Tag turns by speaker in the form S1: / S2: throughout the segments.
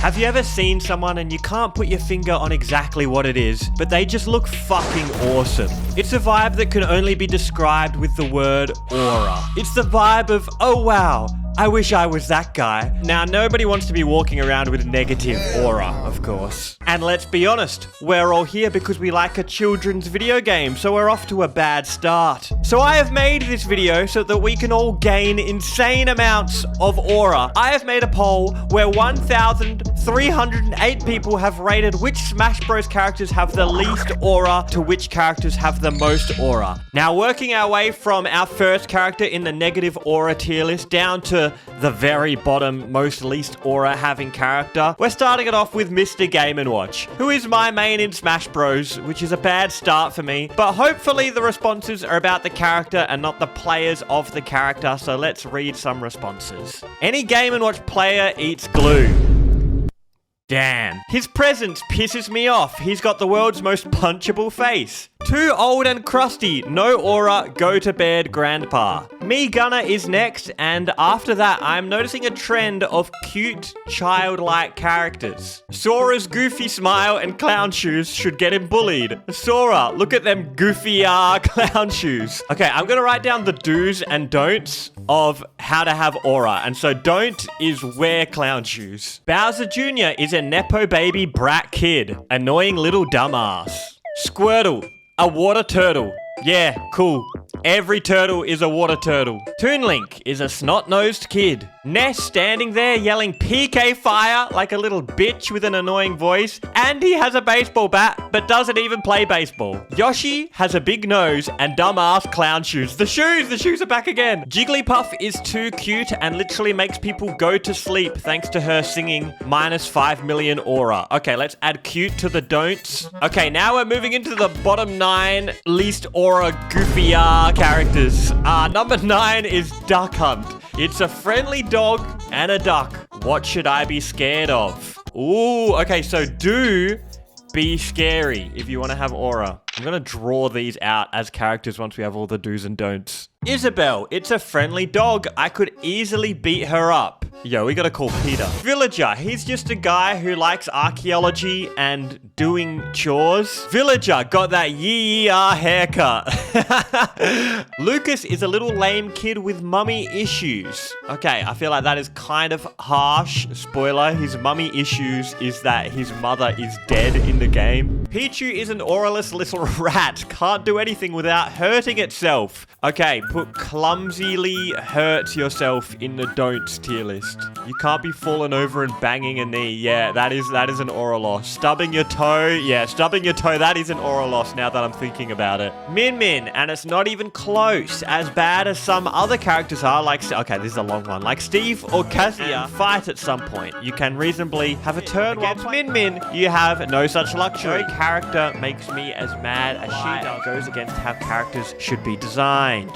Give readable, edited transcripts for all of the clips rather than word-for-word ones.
S1: Have you ever seen someone and you can't put your finger on exactly what it is, but they just look fucking awesome? It's a vibe that can only be described with the word aura. It's the vibe of, oh wow, I wish I was that guy. Now, nobody wants to be walking around with negative aura, of course. And let's be honest, we're all here because we like a children's video game, so we're off to a bad start. So I have made this video so that we can all gain insane amounts of aura. I have made a poll where 1,308 people have rated which Smash Bros characters have the least aura to which characters have the most aura. Now, working our way from our first character in the negative aura tier list down to the very bottom, most least aura having character, we're starting it off with Mr. Game & Watch, who is my main in Smash Bros, which is a bad start for me, but hopefully the responses are about the character and not the players of the character, so let's read some responses. Any Game & Watch player eats glue. Damn. His presence pisses me off. He's got the world's most punchable face. Too old and crusty. No aura. Go to bed, grandpa. Me Gunner is next, and after that, I'm noticing a trend of cute, childlike characters. Sora's goofy smile and clown shoes should get him bullied. Sora, look at them goofy clown shoes. Okay, I'm gonna write down the do's and don'ts of how to have aura. And so don't is wear clown shoes. Bowser Jr. is a nepo baby brat kid. Annoying little dumbass. Squirtle, a water turtle. Yeah, cool. Every turtle is a water turtle. Toon Link is a snot-nosed kid. Ness standing there yelling PK fire like a little bitch with an annoying voice. And he has a baseball bat, but doesn't even play baseball. Yoshi has a big nose and dumbass clown shoes. The shoes are back again. Jigglypuff is too cute and literally makes people go to sleep thanks to her singing -5 million aura. Okay, let's add cute to the don'ts. Okay, now we're moving into the bottom 9 least aura goofy characters. Number 9 is Duck Hunt. It's a friendly dog and a duck. What should I be scared of? Ooh, okay, so do be scary if you want to have aura. I'm going to draw these out as characters once we have all the do's and don'ts. Isabelle, it's a friendly dog. I could easily beat her up. Yo, we gotta call Peter. Villager, he's just a guy who likes archaeology and doing chores. Villager got that yee-yee-ah haircut. Lucas is a little lame kid with mummy issues. Okay, I feel like that is kind of harsh. Spoiler, his mummy issues is that his mother is dead in the game. Pichu is an auraless little rat. Can't do anything without hurting itself. Okay, put clumsily hurt yourself in the don'ts tier list. You can't be falling over and banging a knee. Yeah, that is an aura loss. Stubbing your toe. Yeah, stubbing your toe. That is an aura loss now that I'm thinking about it. Min Min, and it's not even close. As bad as some other characters are, like... Okay, this is a long one. Like Steve or Kazuya fight at some point. You can reasonably have a turn against Min Min. You have no such luxury. No character makes me as mad as she does. Goes against how characters should be designed.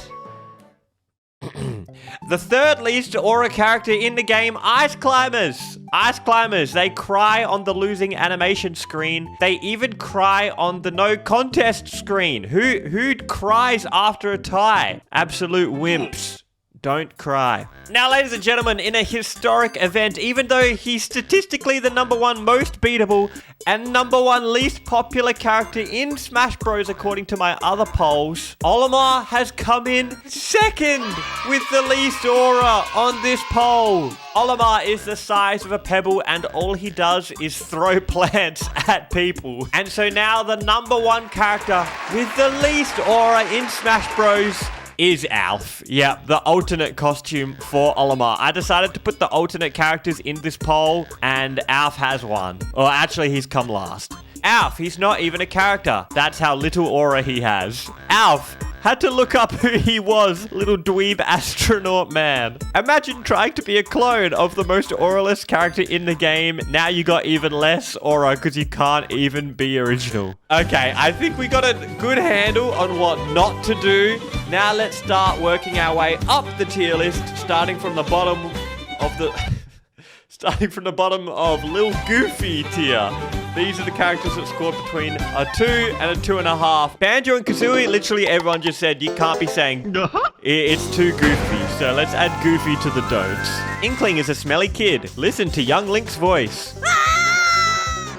S1: The third least aura character in the game, Ice Climbers. Ice Climbers, they cry on the losing animation screen. They even cry on the no contest screen. Who cries after a tie? Absolute wimps. Don't cry. Now, ladies and gentlemen, in a historic event, even though he's statistically the #1 most beatable and #1 least popular character in Smash Bros. According to my other polls, Olimar has come in second with the least aura on this poll. Olimar is the size of a pebble and all he does is throw plants at people. And so now the #1 character with the least aura in Smash Bros. Is Alf. Yeah, the alternate costume for Olimar. I decided to put the alternate characters in this poll, and Alf has won. Or actually, he's come last. Alf, he's not even a character. That's how little aura he has. Alf had to look up who he was, little dweeb astronaut man. Imagine trying to be a clone of the most auraless character in the game. Now you got even less aura because you can't even be original. Okay, I think we got a good handle on what not to do. Now let's start working our way up the tier list, starting from the bottom of the... starting from the bottom of Lil Goofy tier. These are the characters that scored between a 2 and a 2.5. Banjo and Kazooie, literally everyone just said you can't be saying it's too goofy. So let's add Goofy to the don'ts. Inkling is a smelly kid. Listen to young Link's voice.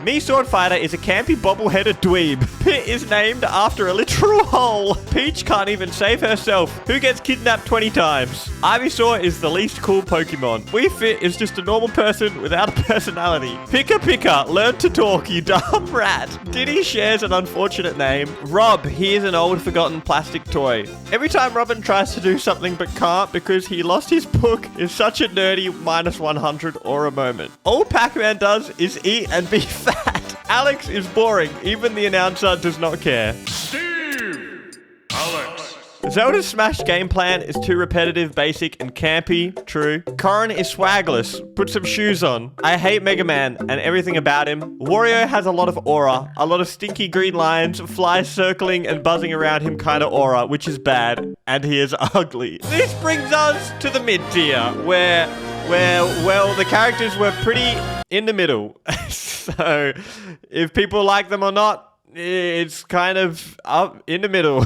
S1: Me Sword Fighter is a campy bobble-headed dweeb. Pit is named after a literal hole. Peach can't even save herself. Who gets kidnapped 20 times? Ivysaur is the least cool Pokemon. Wii Fit is just a normal person without a personality. Pika Pika, learn to talk, you dumb rat. Diddy shares an unfortunate name. Rob, he is an old forgotten plastic toy. Every time Robin tries to do something but can't because he lost his book is such a nerdy -100 aura moment. All Pac-Man does is eat and be fat. Alex is boring. Even the announcer does not care.
S2: Steve! Alex!
S1: Zelda's Smash game plan is too repetitive, basic, and campy. True. Corrin is swagless. Put some shoes on. I hate Mega Man and everything about him. Wario has a lot of aura. A lot of stinky green lines, flies circling and buzzing around him kind of aura, which is bad. And he is ugly. This brings us to the mid-tier, where, well, the characters were pretty in the middle. So, if people like them or not, it's kind of up in the middle.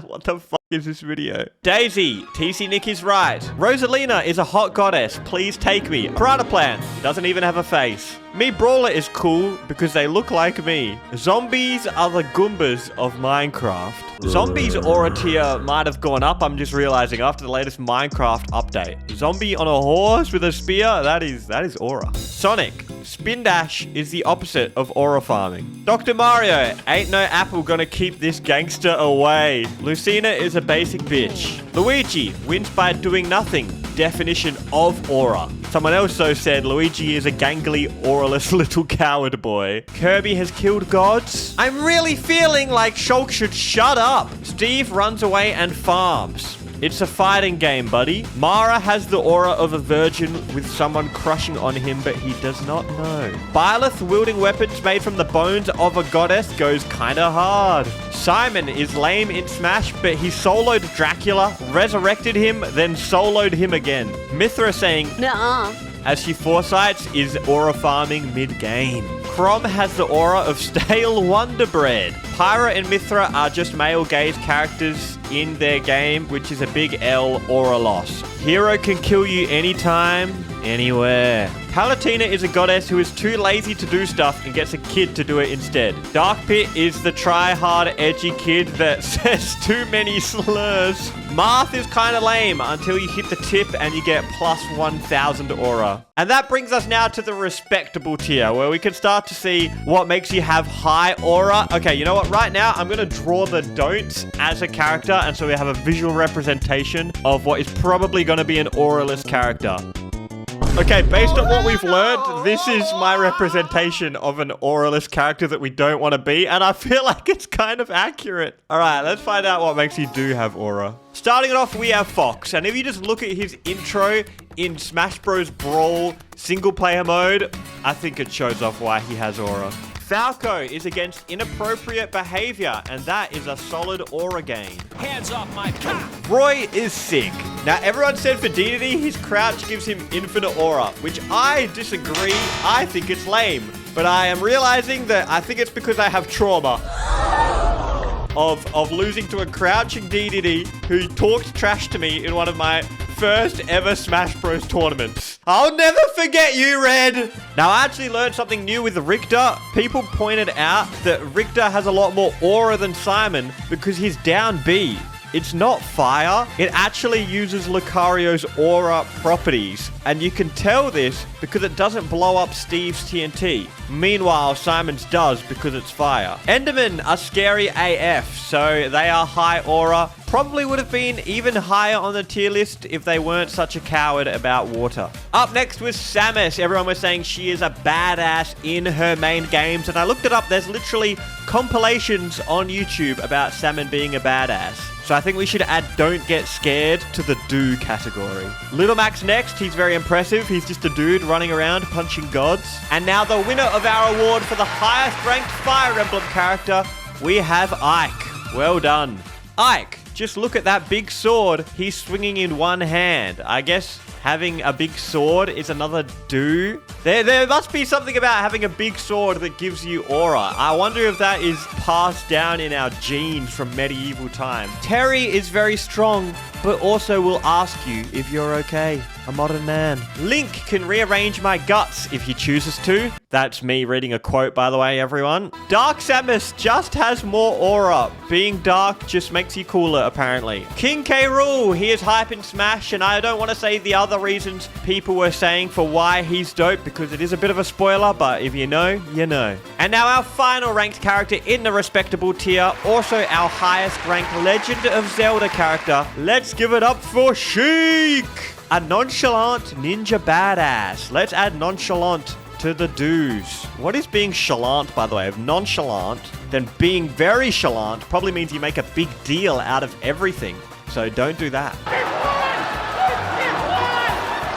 S1: What the fuck is this video? Daisy, TC Nick is right. Rosalina is a hot goddess. Please take me. Piranha Plant doesn't even have a face. Me Brawler is cool because they look like me. Zombies are the Goombas of Minecraft. Zombies aura tier might have gone up, I'm just realizing, after the latest Minecraft update. Zombie on a horse with a spear, that is aura. Sonic, Spin Dash is the opposite of aura farming. Dr. Mario, ain't no apple gonna keep this gangster away. Lucina is a basic bitch. Luigi wins by doing nothing. Definition of aura. Someone else though said Luigi is a gangly, auraless little coward boy. Kirby has killed gods. I'm really feeling like Shulk should shut up. Steve runs away and farms. It's a fighting game, buddy. Mara has the aura of a virgin with someone crushing on him, but he does not know. Byleth wielding weapons made from the bones of a goddess goes kinda hard. Simon is lame in Smash, but he soloed Dracula, resurrected him, then soloed him again. Mithra saying, "Nuh-uh," as she foresights is aura farming mid-game. Crom has the aura of stale Wonder Bread. Pyra and Mithra are just male gaze characters in their game, which is a big L aura loss. Hero can kill you anytime, anywhere. Palutena is a goddess who is too lazy to do stuff and gets a kid to do it instead. Dark Pit is the try-hard, edgy kid that says too many slurs. Marth is kind of lame until you hit the tip and you get plus 1,000 aura. And that brings us now to the respectable tier, where we can start to see what makes you have high aura. Okay, you know what? Right now, I'm going to draw the don'ts as a character, and so we have a visual representation of what is probably going to be an auraless character. Okay, based on what we've learned, this is my representation of an auraless character that we don't want to be, and I feel like it's kind of accurate. All right, let's find out what makes you do have aura. Starting it off, we have Fox, and if you just look at his intro in Smash Bros. Brawl single-player mode, I think it shows off why he has aura. Falco is against inappropriate behavior, and that is a solid aura gain.
S2: Hands off my cock!
S1: Roy is sick. Now, everyone said for Dedede, his crouch gives him infinite aura, which I disagree. I think it's lame. But I am realizing that I think it's because I have trauma of losing to a crouching Dedede who talked trash to me in one of my first ever Smash Bros tournaments. I'll never forget you, Red! Now, I actually learned something new with Richter. People pointed out that Richter has a lot more aura than Simon because he's down B. It's not fire. It actually uses Lucario's aura properties. And you can tell this because it doesn't blow up Steve's TNT. Meanwhile, Simon's does because it's fire. Endermen are scary AF, so they are high aura. Probably would have been even higher on the tier list if they weren't such a coward about water. Up next was Samus. Everyone was saying she is a badass in her main games. And I looked it up. There's literally compilations on YouTube about Salmon being a badass. So I think we should add Don't Get Scared to the do category. Little Mac's next. He's very impressive. He's just a dude running around punching gods. And now the winner of our award for the highest ranked Fire Emblem character, we have Ike. Well done. Ike, just look at that big sword he's swinging in one hand. I guess having a big sword is another do. There must be something about having a big sword that gives you aura. I wonder if that is passed down in our genes from medieval time. Terry is very strong, but also will ask you if you're okay. a modern man. Link can rearrange my guts if he chooses to. That's me reading a quote, by the way, everyone. Dark Samus just has more aura. Being dark just makes you cooler, apparently. King K. Rool, he is hype in Smash, and I don't want to say the other reasons people were saying for why he's dope, because it is a bit of a spoiler, but if you know, you know. And now our final ranked character in the respectable tier, also our highest ranked Legend of Zelda character. Let's give it up for Sheik! A nonchalant ninja badass. Let's add nonchalant to the do's. What is being chalant, by the way? If nonchalant, then being very chalant probably means you make a big deal out of everything. So don't do that.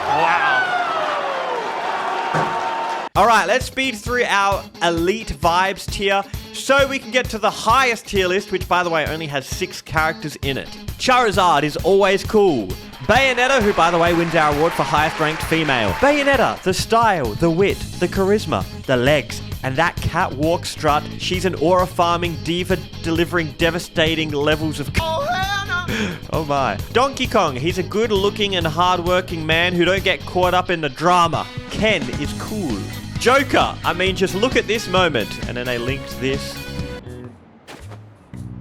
S1: Wow. All right, let's speed through our elite vibes tier so we can get to the highest tier list, which, by the way, only has 6 characters in it. Charizard is always cool. Bayonetta, who, by the way, wins our award for highest ranked female. Bayonetta, the style, the wit, the charisma, the legs, and that catwalk strut. She's an aura farming diva delivering devastating levels of... Oh my. Donkey Kong, he's a good looking and hard-working man who don't get caught up in the drama. Ken is cool. Joker, I mean, just look at this moment. And then they linked this.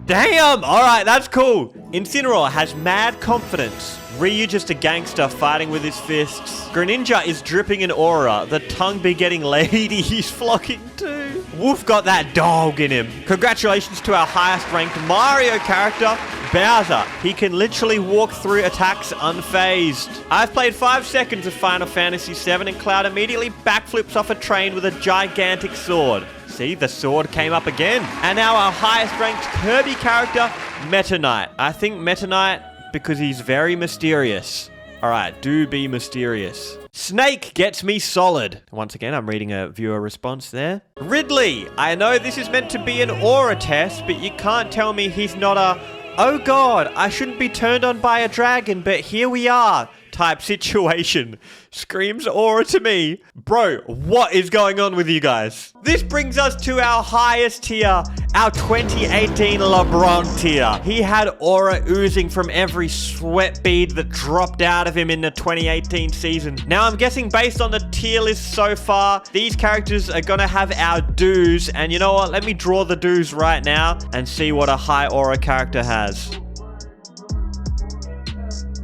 S1: Damn! Alright, that's cool. Incineroar has mad confidence. Ryu just a gangster fighting with his fists. Greninja is dripping in aura. The tongue be getting lady he's flocking to. Wolf got that dog in him. Congratulations to our highest ranked Mario character, Bowser. He can literally walk through attacks unfazed. I've played 5 seconds of Final Fantasy VII and Cloud immediately backflips off a train with a gigantic sword. See, the sword came up again. And now our highest ranked Kirby character, Meta Knight. I think Meta Knight because he's very mysterious. Alright, do be mysterious. Snake gets me solid. Once again, I'm reading a viewer response there. Ridley, I know this is meant to be an aura test, but you can't tell me he's not a, oh god, I shouldn't be turned on by a dragon, but here we are type situation. Screams aura to me. Bro, what is going on with you guys? This brings us to our highest tier, our 2018 LeBron tier. He had aura oozing from every sweat bead that dropped out of him in the 2018 season. Now, I'm guessing based on the tier list so far, these characters are gonna have our do's, and you know what? Let me draw the do's right now and see what a high aura character has.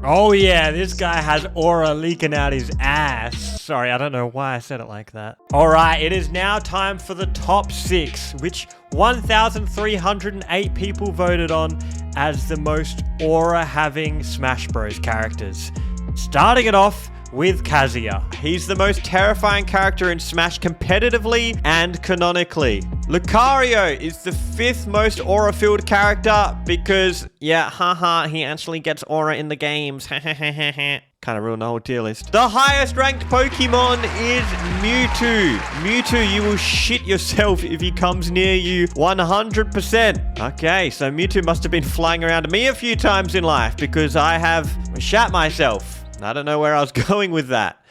S1: Oh yeah, this guy has aura leaking out his ass. Sorry, I don't know why I said it like that. Alright, it is now time for the top 6, which 1,308 people voted on as the most aura-having Smash Bros. Characters. Starting it off with Kazuya. He's the most terrifying character in Smash competitively and canonically. Lucario is the 5th most aura-filled character because, yeah, haha, he actually gets aura in the games. Kind of ruined the whole tier list. The highest ranked Pokemon is Mewtwo. Mewtwo, you will shit yourself if he comes near you 100%. Okay, so Mewtwo must have been flying around me a few times in life because I have shat myself. I don't know where I was going with that.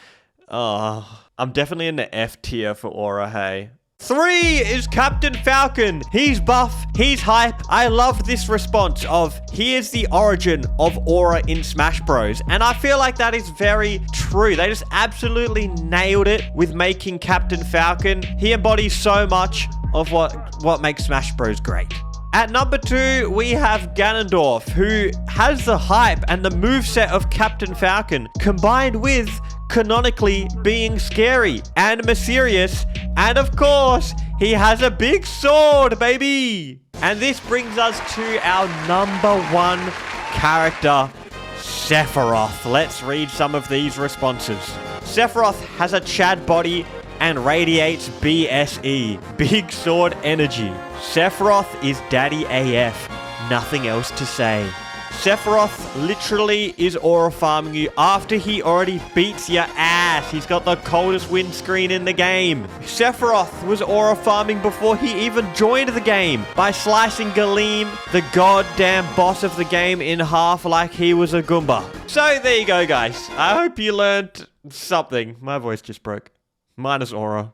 S1: Oh, I'm definitely in the F tier for aura, hey. 3 is Captain Falcon. He's buff, he's hype. I love this response of, here's the origin of aura in Smash Bros. And I feel like that is very true. They just absolutely nailed it with making Captain Falcon. He embodies so much of what makes Smash Bros great. At number 2, we have Ganondorf, who has the hype and the moveset of Captain Falcon, combined with canonically being scary and mysterious. And of course, he has a big sword, baby! And this brings us to our number 1 character, Sephiroth. Let's read some of these responses. Sephiroth has a Chad body and radiates BSE, big sword energy. Sephiroth is daddy AF, nothing else to say. Sephiroth literally is aura farming you after he already beats your ass. He's got the coldest windscreen in the game. Sephiroth was aura farming before he even joined the game by slicing Galeem, the goddamn boss of the game, in half like he was a Goomba. So there you go, guys. I hope you learned something. My voice just broke. Minus aura.